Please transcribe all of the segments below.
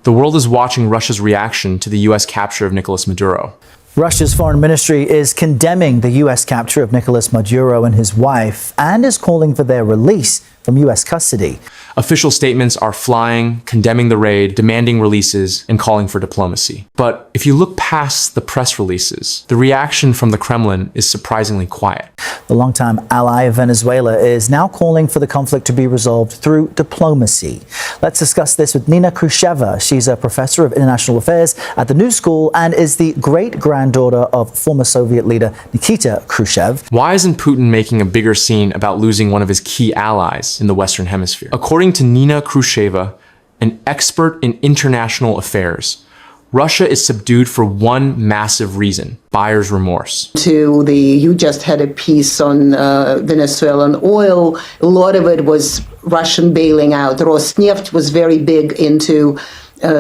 The world is watching Russia's reaction to the U.S. capture of Nicholas Maduro. Russia's foreign ministry is condemning the U.S. capture of Nicholas Maduro and his wife and is calling for their release from U.S. custody. Official statements are flying, condemning the raid, demanding releases, and calling for diplomacy. But if you look past the press releases, the reaction from the Kremlin is surprisingly quiet. The longtime ally of Venezuela is now calling for the conflict to be resolved through diplomacy. Let's discuss this with Nina Crusheva. She's a professor of international affairs at the New School and is the great-granddaughter of former Soviet leader Nikita Khrushchev. Why isn't Putin making a bigger scene about losing one of his key allies in the Western Hemisphere? According to Nina Crusheva, an expert in international affairs, Russia is subdued for one massive reason: buyer's remorse. You just had a piece on Venezuelan oil. A lot of it was Russian bailing out. Ross Neft was very big into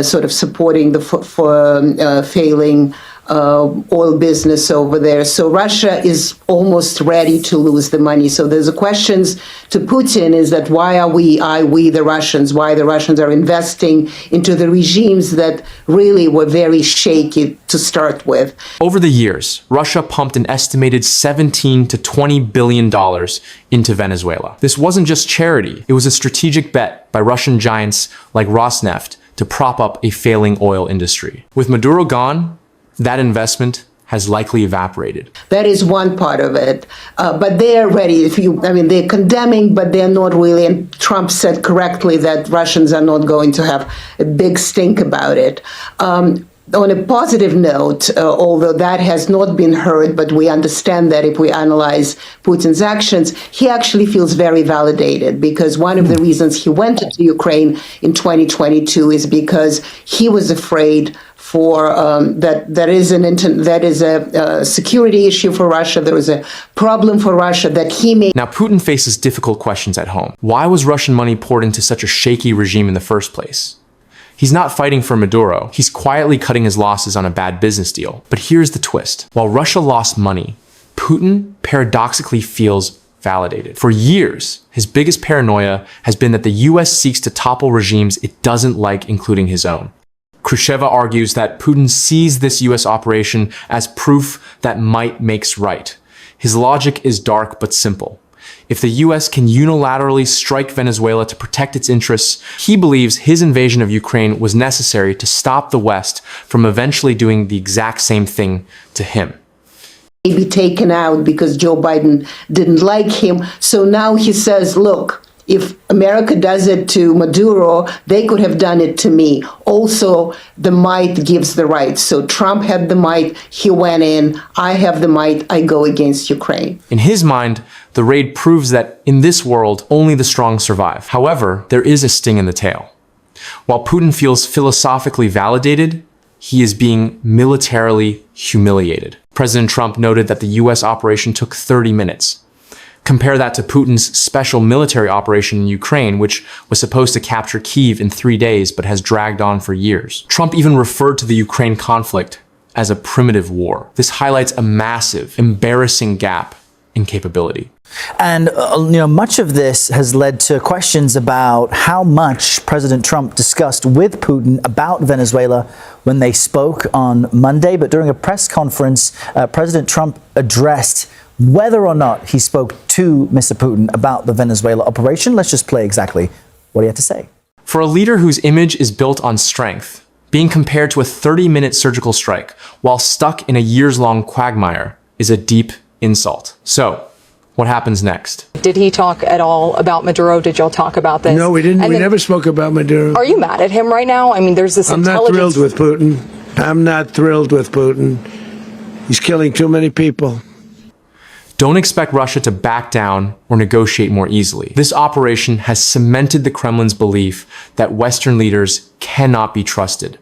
sort of supporting the failing oil business over there. So Russia is almost ready to lose the money. So there's a questions to Putin is that why are we the Russians, why the Russians are investing into the regimes that really were very shaky to start with. Over the years, Russia pumped an estimated $17 to $20 billion into Venezuela. This wasn't just charity. It was a strategic bet by Russian giants like Ross Neft to prop up a failing oil industry. With Maduro gone, that investment has likely evaporated. That is one part of it. But they're ready. They're condemning, but they're not really. And Trump said correctly that Russians are not going to have a big stink about it. On a positive note, although that has not been heard, but we understand that if we analyze Putin's actions, he actually feels very validated, because one of the reasons he went to Ukraine in 2022 is because he was afraid for that is a security issue for Russia. There is a problem for Russia that he may. Now, Putin faces difficult questions at home. Why was Russian money poured into such a shaky regime in the first place? He's not fighting for Maduro. He's quietly cutting his losses on a bad business deal. But here's the twist. While Russia lost money, Putin paradoxically feels validated. For years, his biggest paranoia has been that the US seeks to topple regimes it doesn't like, including his own. Khrushcheva argues that Putin sees this US operation as proof that might makes right. His logic is dark but simple. If the US can unilaterally strike Venezuela to protect its interests, he believes his invasion of Ukraine was necessary to stop the West from eventually doing the exact same thing to him. Be taken out because Joe Biden didn't like him. So now he says, look, if America does it to Maduro, they could have done it to me. Also, the might gives the right. So Trump had the might, he went in, I have the might, I go against Ukraine. In his mind, the raid proves that in this world, only the strong survive. However, there is a sting in the tail. While Putin feels philosophically validated, he is being militarily humiliated. President Trump noted that the US operation took 30 minutes. Compare that to Putin's special military operation in Ukraine, which was supposed to capture Kyiv in 3 days, but has dragged on for years. Trump even referred to the Ukraine conflict as a primitive war. This highlights a massive, embarrassing gap in capability. And much of this has led to questions about how much President Trump discussed with Putin about Venezuela when they spoke on Monday. But during a press conference, President Trump addressed whether or not he spoke to Mr. Putin about the Venezuela operation. Let's just play exactly what he had to say. For a leader whose image is built on strength, being compared to a 30-minute surgical strike while stuck in a years-long quagmire is a deep insult. So, what happens next? Did he talk at all about Maduro? Did y'all talk about this? No, we didn't. We never spoke about Maduro. Are you mad at him right now? I mean, there's this intelligence. I'm not thrilled with Putin. I'm not thrilled with Putin. He's killing too many people. Don't expect Russia to back down or negotiate more easily. This operation has cemented the Kremlin's belief that Western leaders cannot be trusted.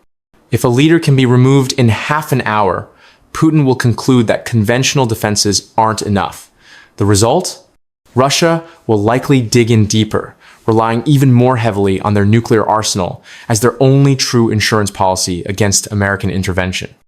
If a leader can be removed in half an hour, Putin will conclude that conventional defenses aren't enough. The result? Russia will likely dig in deeper, relying even more heavily on their nuclear arsenal as their only true insurance policy against American intervention.